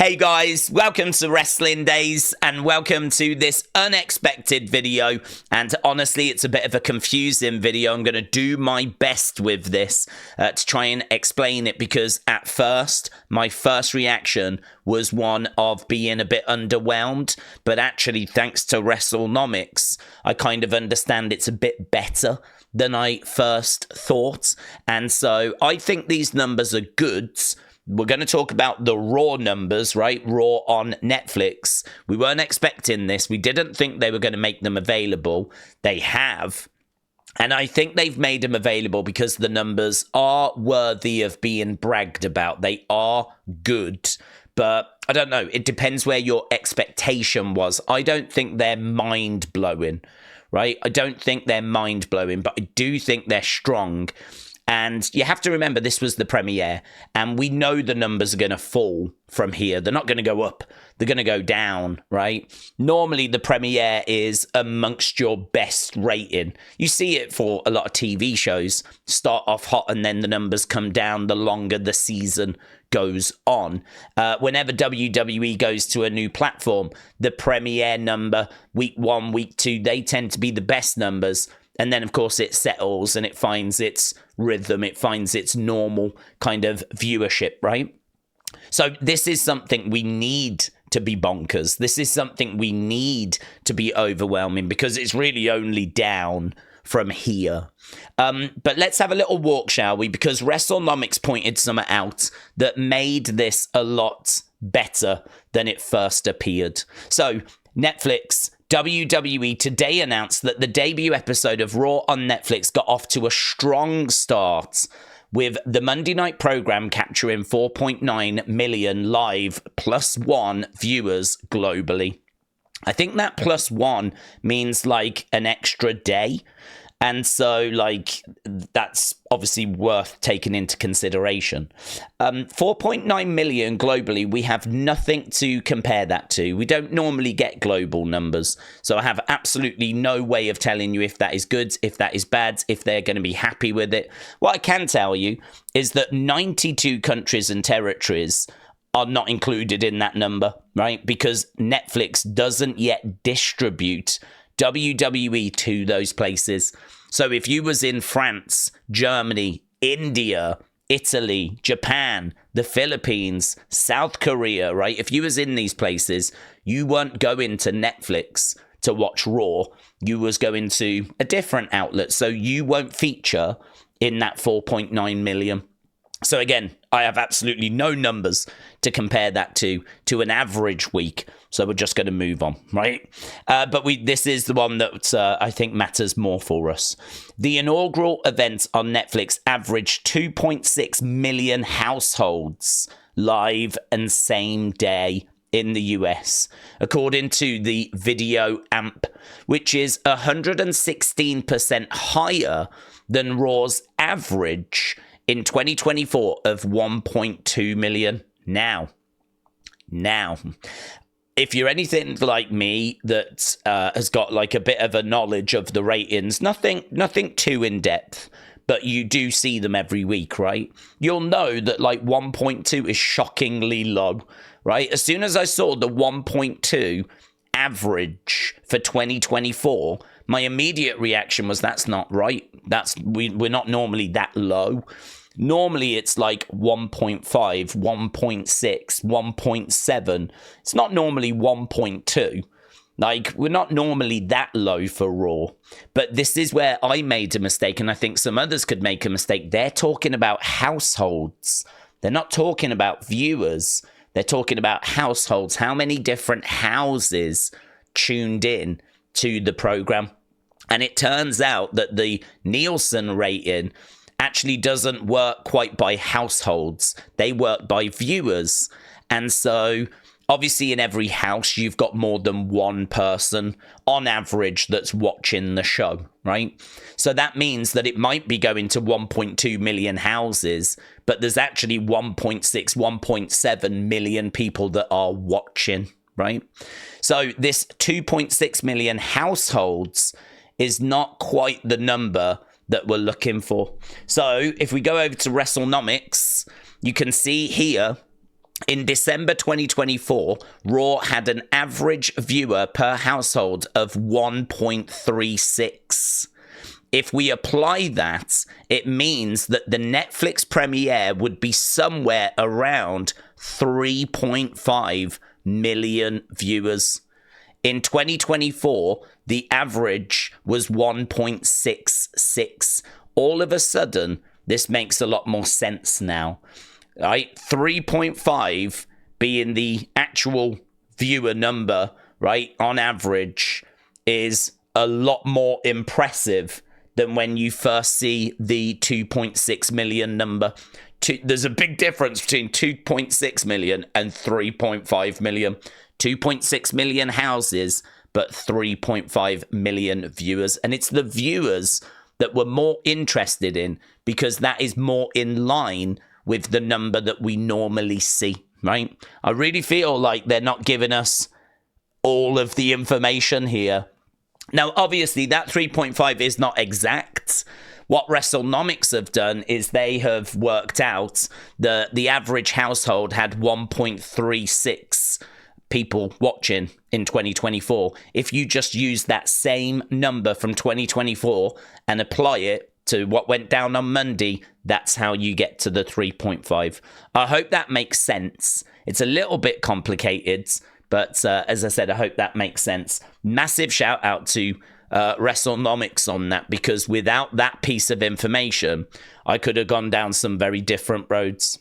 Hey guys, welcome to Wrestling Daze and welcome to this unexpected video. And honestly, it's a bit of a confusing video. I'm going to do my best with this to try and explain it, because at first, my first reaction was one of being a bit underwhelmed. But actually, thanks to WrestleNomics, I kind of understand it's a bit better than I first thought. And so I think these numbers are good. We're going to talk about the Raw numbers, right? Raw on Netflix. We weren't expecting this. We didn't think they were going to make them available. They have. And I think they've made them available because the numbers are worthy of being bragged about. They are good. But I don't know. It depends where your expectation was. I don't think they're mind-blowing, right? I don't think they're mind-blowing, but I do think they're strong. And you have to remember, this was the premiere, and we know the numbers are going to fall from here. They're not going to go up. They're going to go down, right? Normally, the premiere is amongst your best rating. You see it for a lot of TV shows. Start off hot, and then the numbers come down the longer the season goes on. Whenever WWE goes to a new platform, the premiere number, week 1, week 2, they tend to be the best numbers. And then, of course, it settles and it finds its rhythm. It finds its normal kind of viewership, right? So this is something we need to be bonkers. This is something we need to be overwhelming, because it's really only down from here. But let's have a little walk, shall we? Because WrestleNomics pointed something out that made this a lot better than it first appeared. So Netflix, WWE today announced that the debut episode of Raw on Netflix got off to a strong start, with the Monday night program capturing 4.9 million live +1 viewers globally. I think that +1 means like an extra day. And so, like, that's obviously worth taking into consideration. 4.9 million globally, we have nothing to compare that to. We don't normally get global numbers. So I have absolutely no way of telling you if that is good, if that is bad, if they're going to be happy with it. What I can tell you is that 92 countries and territories are not included in that number, right? Because Netflix doesn't yet distribute WWE to those places. So if you was in France, Germany, India, Italy, Japan, the Philippines, South Korea, right? If you was in these places, you weren't going to Netflix to watch Raw. You was going to a different outlet. So you won't feature in that 4.9 million. So again, I have absolutely no numbers to compare that to an average week. So we're just going to move on, right? But this is the one that I think matters more for us. The inaugural event on Netflix averaged 2.6 million households live and same day in the US, according to the videoamp, which is 116% higher than Raw's average in 2024 of 1.2 million. Now, if you're anything like me that has got like a bit of a knowledge of the ratings, nothing too in depth, but you do see them every week, right? You'll know that like 1.2 is shockingly low, right? As soon as I saw the 1.2 average for 2024, my immediate reaction was, that's not right. We're not normally that low. Normally it's like 1.5, 1.6, 1.7. It's not normally 1.2. Like, we're not normally that low for Raw. But this is where I made a mistake, and I think some others could make a mistake. They're talking about households. They're not talking about viewers. They're talking about households. How many different houses tuned in to the program? And it turns out that the Nielsen rating actually doesn't work quite by households. They work by viewers. And so obviously in every house, you've got more than one person on average that's watching the show, right? So that means that it might be going to 1.2 million houses, but there's actually 1.6, 1.7 million people that are watching, right? So this 2.6 million households is not quite the number that we're looking for. So if we go over to WrestleNomics, you can see here In December 2024, Raw had an average viewer per household of 1.36. If we apply that, it means that the Netflix premiere would be somewhere around 3.5 million viewers. In 2024, the average was 1.66. All of a sudden, this makes a lot more sense now. Right, 3.5 being the actual viewer number, right, on average, is a lot more impressive than when you first see the 2.6 million number. There's a big difference between 2.6 million and 3.5 million. 2.6 million houses, but 3.5 million viewers. And it's the viewers that we're more interested in because that is more in line with the number that we normally see, right? I really feel like they're not giving us all of the information here. Now, obviously, that 3.5 is not exact. What WrestleNomics have done is they have worked out the average household had 1.36 people watching in 2024. If you just use that same number from 2024 and apply it to what went down on Monday, that's how you get to the 3.5. I hope that makes sense. It's a little bit complicated, but as I said, I hope that makes sense. Massive shout out to WrestleNomics on that, because without that piece of information, I could have gone down some very different roads.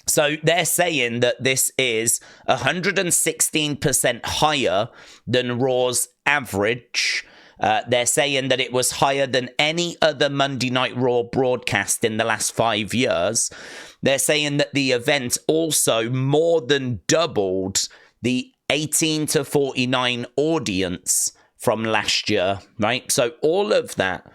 So they're saying that this is 116% higher than Raw's average. They're saying that it was higher than any other Monday Night Raw broadcast in the last 5 years. They're saying that the event also more than doubled the 18 to 49 audience from last year, right? So all of that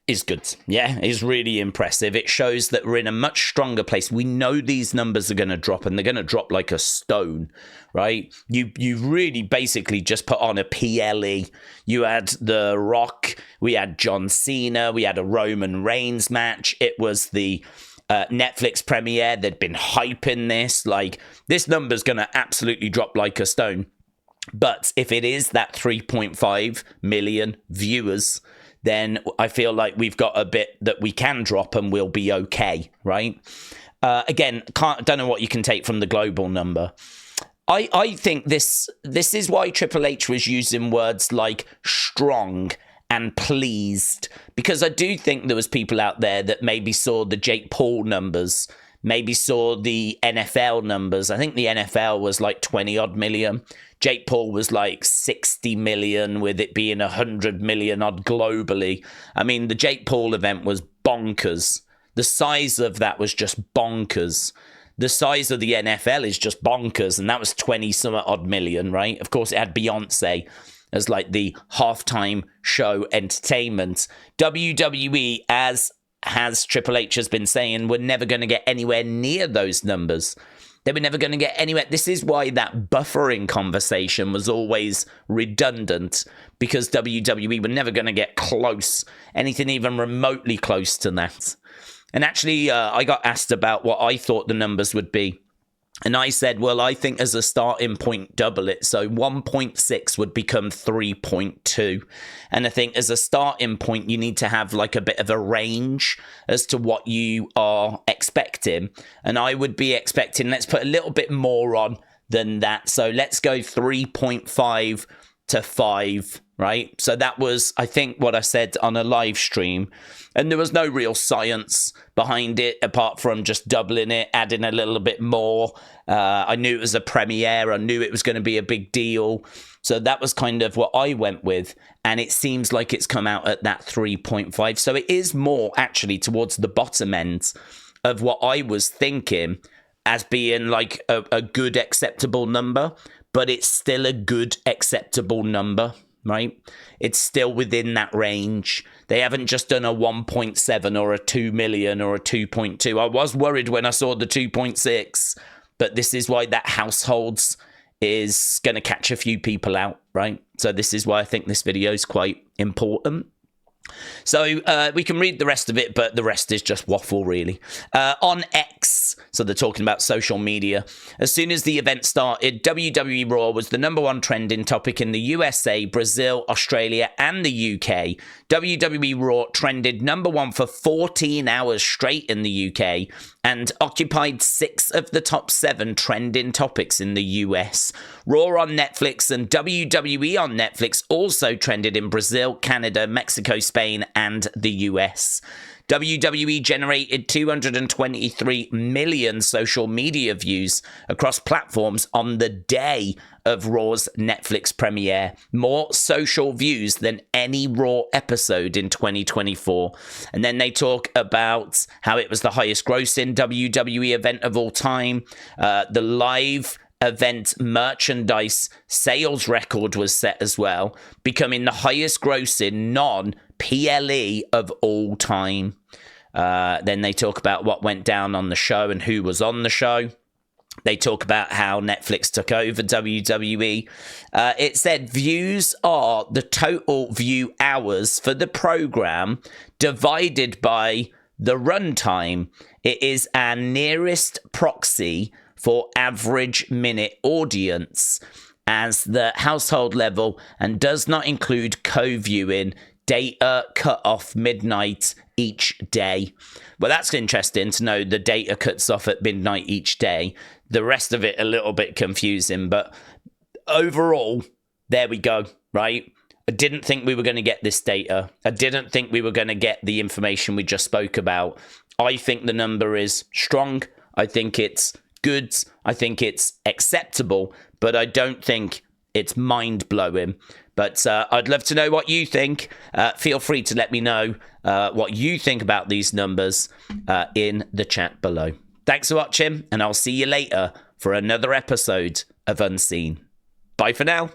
is good. Yeah, is really impressive. It shows that we're in a much stronger place. We know these numbers are going to drop, and they're going to drop like a stone, right? You really basically just put on a PLE. You had The Rock, we had John Cena, we had a Roman Reigns match. It was the Netflix premiere. They'd been hyping this. Like, this number's going to absolutely drop like a stone. But if it is that 3.5 million viewers, then I feel like we've got a bit that we can drop and we'll be okay, right? Again, don't know what you can take from the global number. I think this is why Triple H was using words like strong and pleased, because I do think there was people out there that maybe saw the Jake Paul numbers, maybe saw the NFL numbers. I think the NFL was like 20 odd million. Jake Paul was like 60 million, with it being 100 million odd globally. I mean, the Jake Paul event was bonkers. The size of that was just bonkers. The size of the NFL is just bonkers, and that was 20 some odd million, right? Of course, it had Beyonce as like the halftime show entertainment. WWE, as Triple H has been saying, we're never going to get anywhere near those numbers. They were never going to get anywhere. This is why that buffering conversation was always redundant, because WWE were never going to get close, anything even remotely close to that. And actually, I got asked about what I thought the numbers would be. And I said, well, I think as a starting point, double it. So 1.6 would become 3.2. And I think as a starting point, you need to have like a bit of a range as to what you are expecting. And I would be expecting, let's put a little bit more on than that. So let's go 3.5 to 5, right? So that was, I think, what I said on a live stream. And there was no real science behind it apart from just doubling it, adding a little bit more. I knew it was a premiere. I knew it was going to be a big deal. So that was kind of what I went with. And it seems like it's come out at that 3.5. So it is more actually towards the bottom end of what I was thinking as being like a good acceptable number. But it's still a good acceptable number, right? It's still within that range. They haven't just done a 1.7 or a 2 million or a 2.2. I was worried when I saw the 2.6, but this is why that households is going to catch a few people out, right? So this is why I think this video is quite important. So we can read the rest of it, but the rest is just waffle, really. On X, so they're talking about social media. As soon as the event started, WWE Raw was the #1 trending topic in the USA, Brazil, Australia, and the UK. WWE Raw trended #1 for 14 hours straight in the UK and occupied 6 of the top 7 trending topics in the US. Raw on Netflix and WWE on Netflix also trended in Brazil, Canada, Mexico, Spain, and the US. WWE generated 223 million social media views across platforms on the day of Raw's Netflix premiere. More social views than any Raw episode in 2024. And then they talk about how it was the highest grossing WWE event of all time. The live event merchandise sales record was set as well, becoming the highest grossing non-PLE of all time. Then they talk about what went down on the show and who was on the show. They talk about how Netflix took over WWE. It said views are the total view hours for the program divided by the runtime. It is our nearest proxy for average minute audience as the household level and does not include co-viewing. Data cut off midnight each day. Well, that's interesting to know the data cuts off at midnight each day. The rest of it a little bit confusing, but overall, there we go, right? I didn't think we were going to get this data. I didn't think we were going to get the information we just spoke about. I think the number is strong. I think it's good. I think it's acceptable, but I don't think it's mind-blowing. But I'd love to know what you think. Feel free to let me know what you think about these numbers in the chat below. Thanks for watching, and I'll see you later for another episode of Unseen. Bye for now.